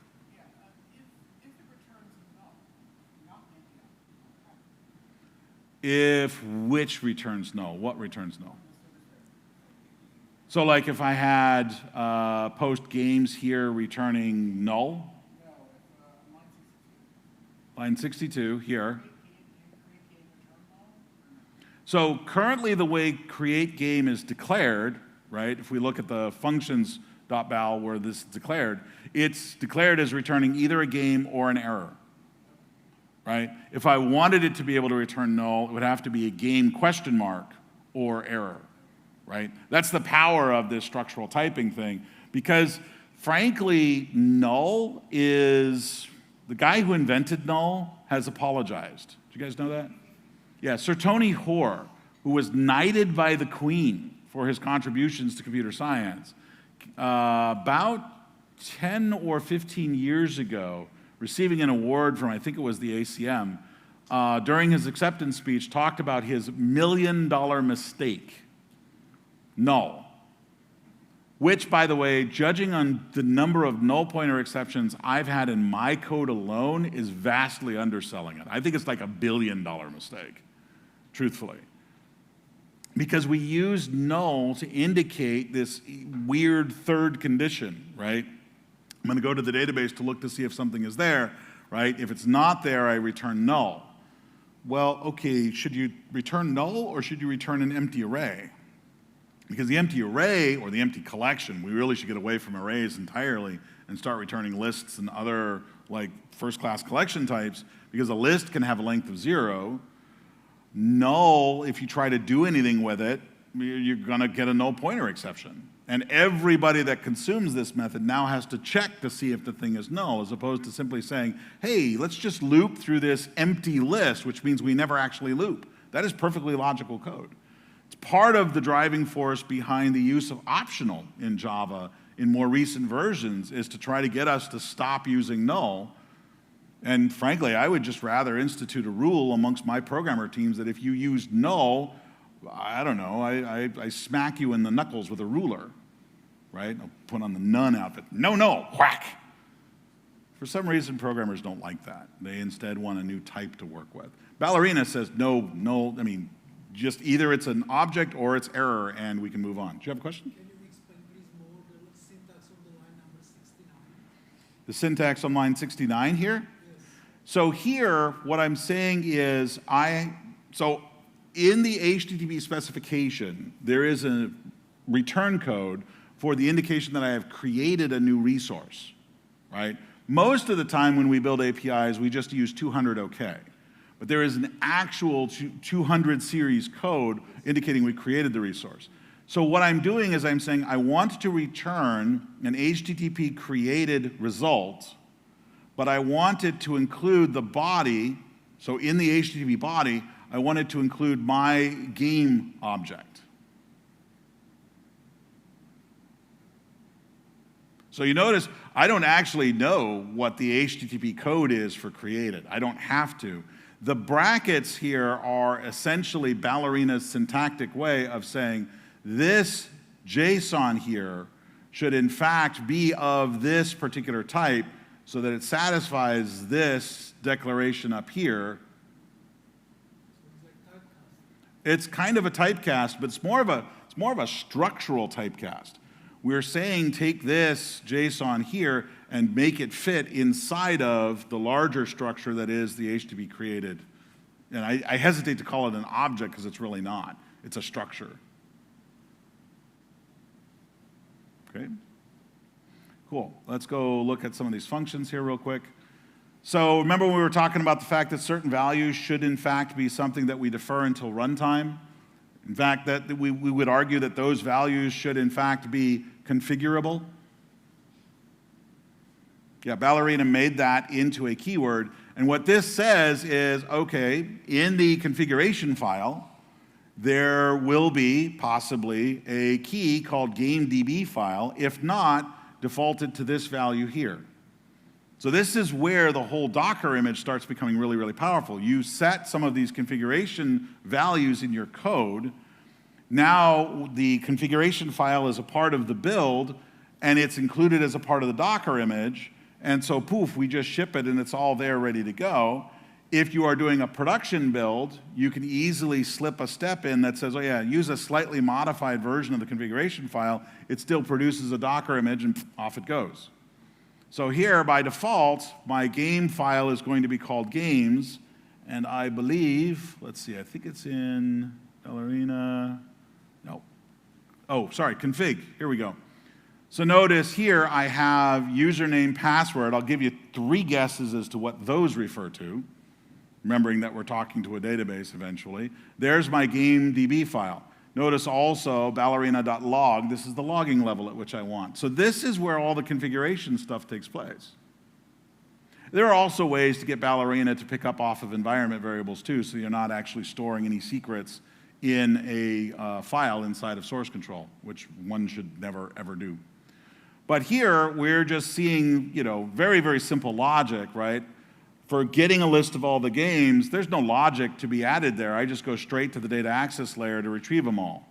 If which returns null? What returns null? So like if I had post games here returning null? Line 62 here. So currently the way create game is declared, right? If we look at the functions.bal where this is declared, it's declared as returning either a game or an error. Right? If I wanted it to be able to return null, it would have to be a game question mark or error, right? That's the power of this structural typing thing, because frankly, null is, the guy who invented null has apologized. Do you guys know that? Yeah, Sir Tony Hoare, who was knighted by the Queen for his contributions to computer science, about 10 or 15 years ago, receiving an award from, I think it was the ACM, during his acceptance speech, talked about his $1 million mistake, null. which, by the way, judging on the number of null pointer exceptions I've had in my code alone, is vastly underselling it. I think it's like $1 billion mistake, truthfully. Because we use null to indicate this weird third condition, right? I'm going to go to the database to look to see if something is there, right? If it's not there, I return null. Well, okay, should you return null or should you return an empty array? Because the empty array, or the empty collection, we really should get away from arrays entirely and start returning lists and other like first-class collection types, because a list can have a length of 0. Null, if you try to do anything with it, you're going to get a null pointer exception. And everybody that consumes this method now has to check to see if the thing is null, as opposed to simply saying, hey, let's just loop through this empty list, which means we never actually loop. That is perfectly logical code. It's part of the driving force behind the use of optional in Java in more recent versions, is to try to get us to stop using null. And frankly, I would just rather institute a rule amongst my programmer teams that if you use null, I don't know, I smack you in the knuckles with a ruler, right? I'll put on the nun outfit. No, whack. For some reason, programmers don't like that. They instead want a new type to work with. Ballerina says no, I mean, just either it's an object or it's error, and we can move on. Do you have a question? Can you explain, please, more the syntax on the line number 69? The syntax on line 69 here? Yes. So here, what I'm saying is, so in the HTTP specification, there is a return code for the indication that I have created a new resource, right? Most of the time when we build APIs, we just use 200 OK. But there is an actual 200 series code indicating we created the resource. So what I'm doing is I'm saying I want to return an HTTP created result, but I want it to include the body. So in the HTTP body, I want it to include my game object. So you notice I don't actually know what the HTTP code is for created. I don't have to. The brackets here are essentially Ballerina's syntactic way of saying this JSON here should in fact be of this particular type so that it satisfies this declaration up here. It's kind of a typecast, but it's more of a structural typecast. We're saying take this JSON here and make it fit inside of the larger structure that is the HTTP created. And I hesitate to call it an object because it's really not. It's a structure. Okay? Cool. Let's go look at some of these functions here real quick. So remember when we were talking about the fact that certain values should in fact be something that we defer until runtime? In fact, that we would argue that those values should in fact be configurable. Yeah, Ballerina made that into a keyword. And what this says is, okay, in the configuration file, there will be possibly a key called GameDB file. If not, defaulted to this value here. So this is where the whole Docker image starts becoming really, really powerful. You set some of these configuration values in your code. Now the configuration file is a part of the build, and it's included as a part of the Docker image. And so poof, we just ship it, and it's all there ready to go. If you are doing a production build, you can easily slip a step in that says, oh yeah, use a slightly modified version of the configuration file. It still produces a Docker image, and off it goes. So here, by default, my game file is going to be called games, and I believe, let's see, I think it's in Ballerina, no. Oh, sorry, config, here we go. So notice here I have username, password. I'll give you 3 guesses as to what those refer to, remembering that we're talking to a database eventually. There's my GameDB file. Notice also ballerina.log. This is the logging level at which I want. So this is where all the configuration stuff takes place. There are also ways to get Ballerina to pick up off of environment variables too, so you're not actually storing any secrets in a file inside of source control, which one should never, ever do. But here, we're just seeing, very, very simple logic, right? For getting a list of all the games, there's no logic to be added there. I just go straight to the data access layer to retrieve them all.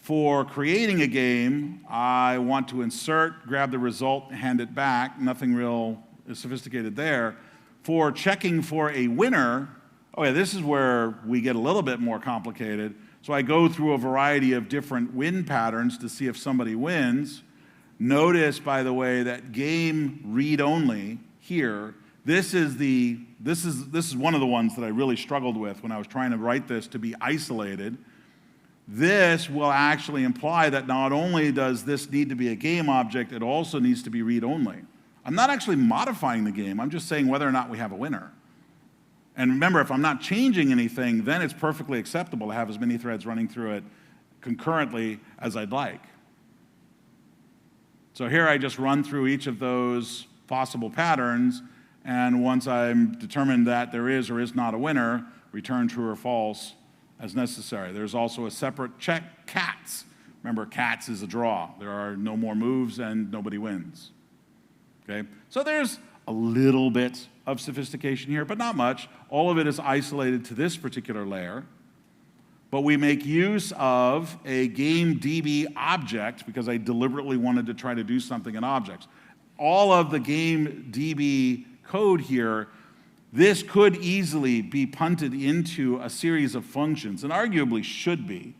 For creating a game, I want to insert, grab the result, hand it back. Nothing real sophisticated there. For checking for a winner, okay, this is where we get a little bit more complicated. So I go through a variety of different win patterns to see if somebody wins. Notice, by the way, that game read only here. This is one of the ones that I really struggled with when I was trying to write this to be isolated. This will actually imply that not only does this need to be a game object, it also needs to be read only. I'm not actually modifying the game. I'm just saying whether or not we have a winner. And remember, if I'm not changing anything, then it's perfectly acceptable to have as many threads running through it concurrently as I'd like. So here I just run through each of those possible patterns, and once I'm determined that there is or is not a winner, return true or false as necessary. There's also a separate check cats. Remember, cats is a draw. There are no more moves and nobody wins. Okay? So there's a little bit of sophistication here, but not much. All of it is isolated to this particular layer. But we make use of a game DB object because I deliberately wanted to try to do something in objects. All of the game DB code here, this could easily be punted into a series of functions, and arguably should be,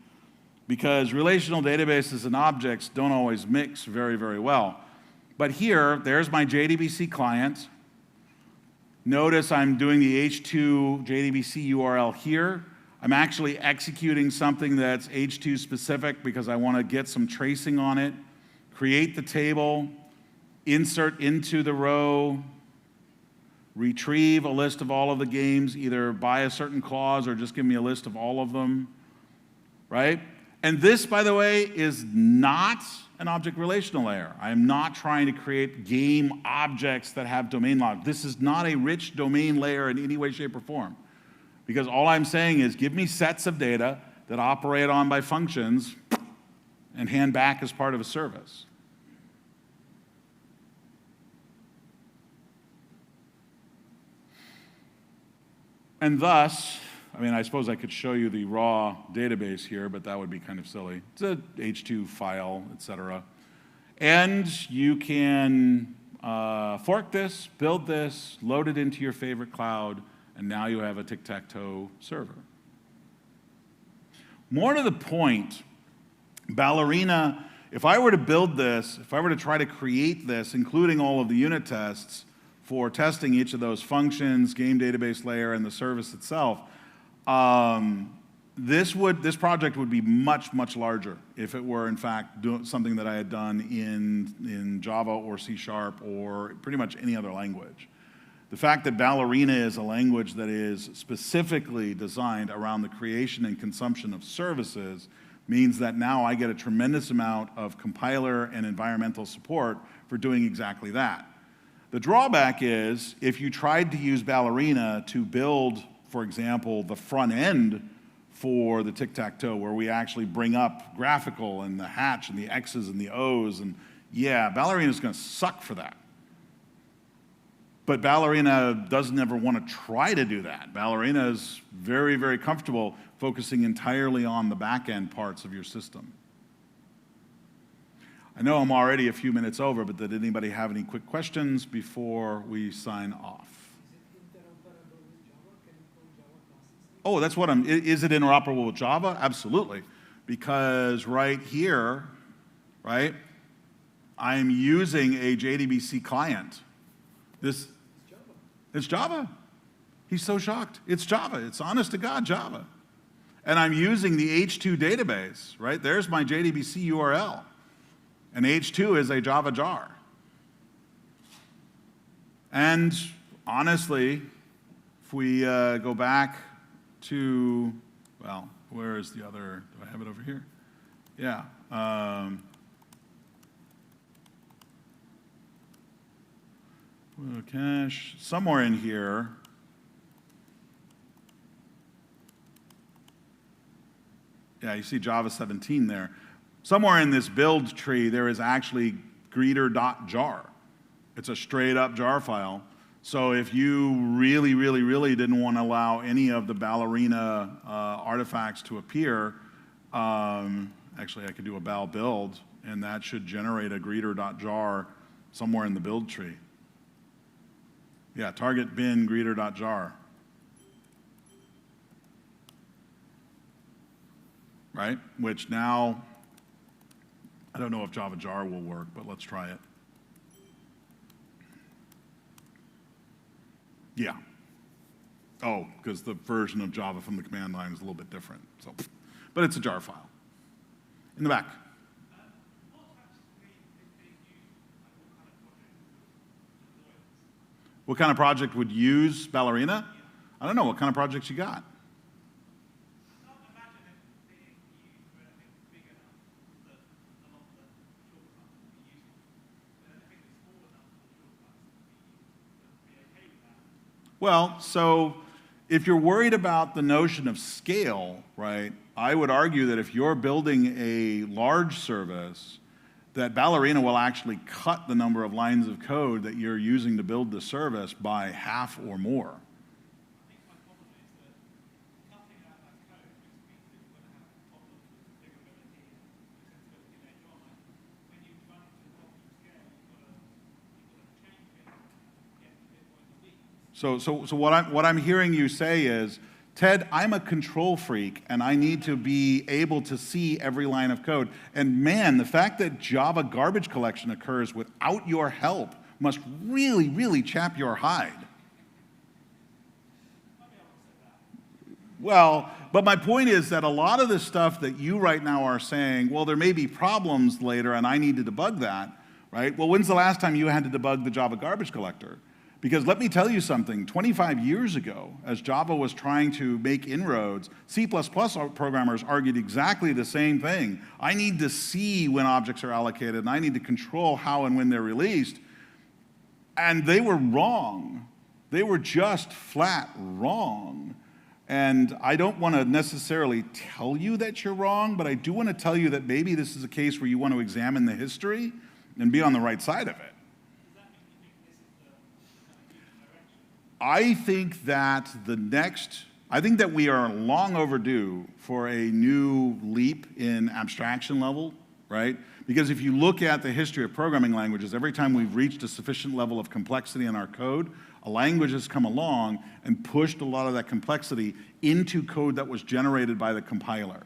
because relational databases and objects don't always mix very, very well. But here, there's my JDBC client. Notice I'm doing the H2 JDBC URL here. I'm actually executing something that's H2 specific because I want to get some tracing on it, create the table, insert into the row, retrieve a list of all of the games, either by a certain clause or just give me a list of all of them, right? And this, by the way, is not an object relational layer. I am not trying to create game objects that have domain logic. This is not a rich domain layer in any way, shape, or form. Because all I'm saying is give me sets of data that operate on by functions and hand back as part of a service. And thus, I mean, I suppose I could show you the raw database here, but that would be kind of silly. It's a H2 file, etc. And you can fork this, build this, load it into your favorite cloud, and now you have a tic-tac-toe server. More to the point, Ballerina, if I were to build this, if I were to try to create this, including all of the unit tests for testing each of those functions, game database layer, and the service itself, this project would be much, much larger if it were, in fact, something that I had done in Java or C# or pretty much any other language. The fact that Ballerina is a language that is specifically designed around the creation and consumption of services means that now I get a tremendous amount of compiler and environmental support for doing exactly that. The drawback is if you tried to use Ballerina to build, for example, the front end for the tic-tac-toe, where we actually bring up graphical and the hatch and the X's and the O's, and yeah, Ballerina is going to suck for that. But Ballerina doesn't ever want to try to do that. Ballerina is very, very comfortable focusing entirely on the back-end parts of your system. I know I'm already a few minutes over, but did anybody have any quick questions before we sign off? Is it interoperable with Java? Can you call Java classes? Oh, that's what is it interoperable with Java? Absolutely. Because right here, right, I'm using a JDBC client. It's Java. He's so shocked. It's Java. It's honest to God Java. And I'm using the H2 database, right? There's my JDBC URL. And H2 is a Java jar. And honestly, if we go back to, well, where is the other, do I have it over here? Yeah. Cache, somewhere in here. Yeah, you see Java 17 there. Somewhere in this build tree, there is actually greeter.jar. It's a straight up jar file. So if you really, really, really didn't want to allow any of the Ballerina artifacts to appear, Actually, I could do a bal build, and that should generate a greeter.jar somewhere in the build tree. Yeah, target bin greeter.jar. Right? Which now, I don't know if Java jar will work, but let's try it. Yeah. Oh, because the version of Java from the command line is a little bit different. So, but it's a jar file. In the back. What kind of project would use Ballerina? I don't know. What kind of projects you got? Well, so if you're worried about the notion of scale, right, I would argue that if you're building a large service, that Ballerina will actually cut the number of lines of code that you're using to build the service by half or more. So what I'm hearing you say is, Ted, I'm a control freak, and I need to be able to see every line of code. And man, the fact that Java garbage collection occurs without your help must really, really chap your hide. Well, but my point is that a lot of the stuff that you right now are saying, well, there may be problems later, and I need to debug that, right? Well, when's the last time you had to debug the Java garbage collector? Because let me tell you something, 25 years ago, as Java was trying to make inroads, C++ programmers argued exactly the same thing. I need to see when objects are allocated, and I need to control how and when they're released. And they were wrong. They were just flat wrong. And I don't want to necessarily tell you that you're wrong, but I do want to tell you that maybe this is a case where you want to examine the history and be on the right side of it. I think that we are long overdue for a new leap in abstraction level, right? Because if you look at the history of programming languages, every time we've reached a sufficient level of complexity in our code, a language has come along and pushed a lot of that complexity into code that was generated by the compiler,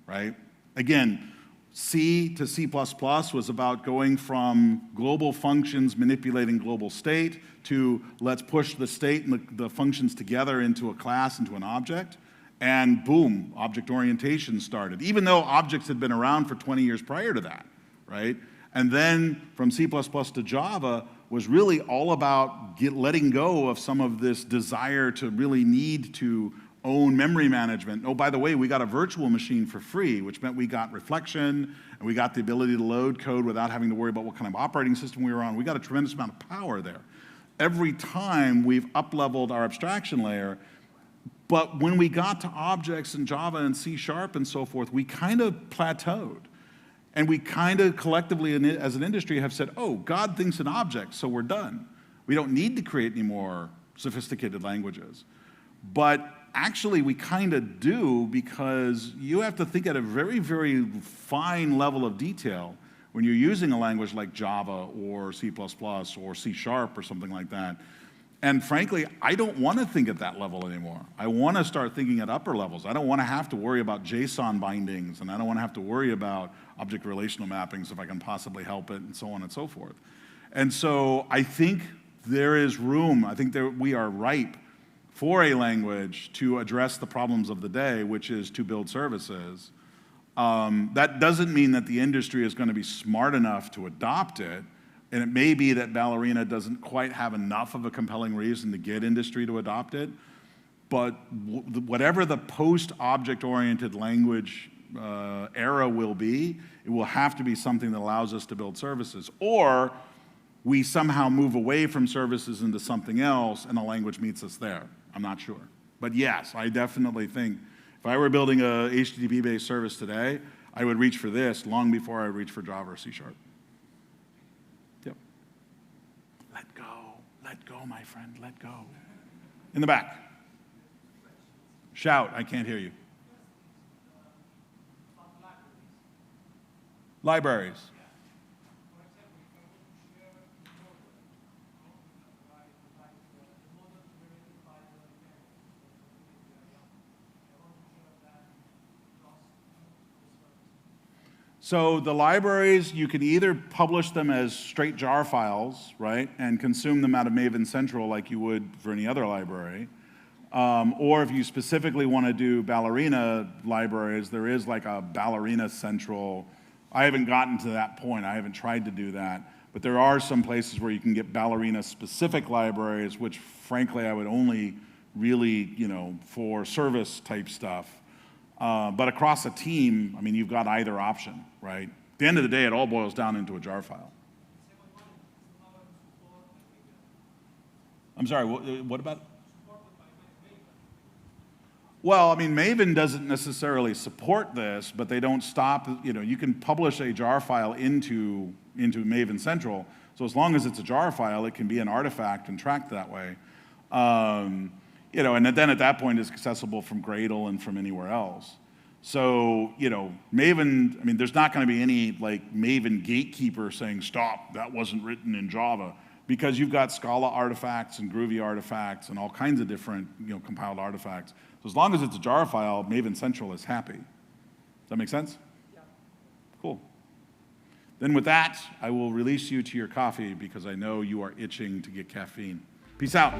right? Again, C to C++ was about going from global functions manipulating global state to let's push the state and the functions together into a class, into an object, and boom, object orientation started, even though objects had been around for 20 years prior to that, right? And then from C++ to Java was really all about letting go of some of this desire to really need to own memory management. Oh, by the way, we got a virtual machine for free, which meant we got reflection, and we got the ability to load code without having to worry about what kind of operating system we were on. We got a tremendous amount of power there. Every time we've up-leveled our abstraction layer, but when we got to objects in Java and C# and so forth, we kind of plateaued. And we kind of collectively, as an industry, have said, oh, God thinks in objects, so we're done. We don't need to create any more sophisticated languages. But actually, we kind of do, because you have to think at a very, very fine level of detail when you're using a language like Java or C++ or C# or something like that. And frankly, I don't want to think at that level anymore. I want to start thinking at upper levels. I don't want to have to worry about JSON bindings, and I don't want to have to worry about object relational mappings if I can possibly help it, and so on and so forth. And so I think there is room. I think that we are ripe for a language to address the problems of the day, which is to build services. That doesn't mean that the industry is going to be smart enough to adopt it, and it may be that Ballerina doesn't quite have enough of a compelling reason to get industry to adopt it, but whatever the post-object-oriented language era will be, it will have to be something that allows us to build services, or we somehow move away from services into something else and a language meets us there. I'm not sure. But yes, I definitely think if I were building a HTTP-based service today, I would reach for this long before I would reach for Java or C#. Yep. Let go, my friend, let go. In the back. Shout, I can't hear you. Libraries. So the libraries, you could either publish them as straight jar files, right, and consume them out of Maven Central like you would for any other library. Or if you specifically want to do Ballerina libraries, there is like a Ballerina Central. I haven't gotten to that point. I haven't tried to do that. But there are some places where you can get Ballerina-specific libraries, which frankly I would only really, for service type stuff. But across a team, I mean, you've got either option, right? At the end of the day, it all boils down into a jar file. I'm sorry, what about it? Well, I mean, Maven doesn't necessarily support this, but they don't stop, you can publish a jar file into Maven Central. So as long as it's a jar file, it can be an artifact and tracked that way. And then at that point it's accessible from Gradle and from anywhere else. So, Maven, I mean, there's not going to be any like Maven gatekeeper saying, stop, that wasn't written in Java, because you've got Scala artifacts and Groovy artifacts and all kinds of different, compiled artifacts. So as long as it's a jar file, Maven Central is happy. Does that make sense? Yeah. Cool. Then with that, I will release you to your coffee because I know you are itching to get caffeine. Peace out.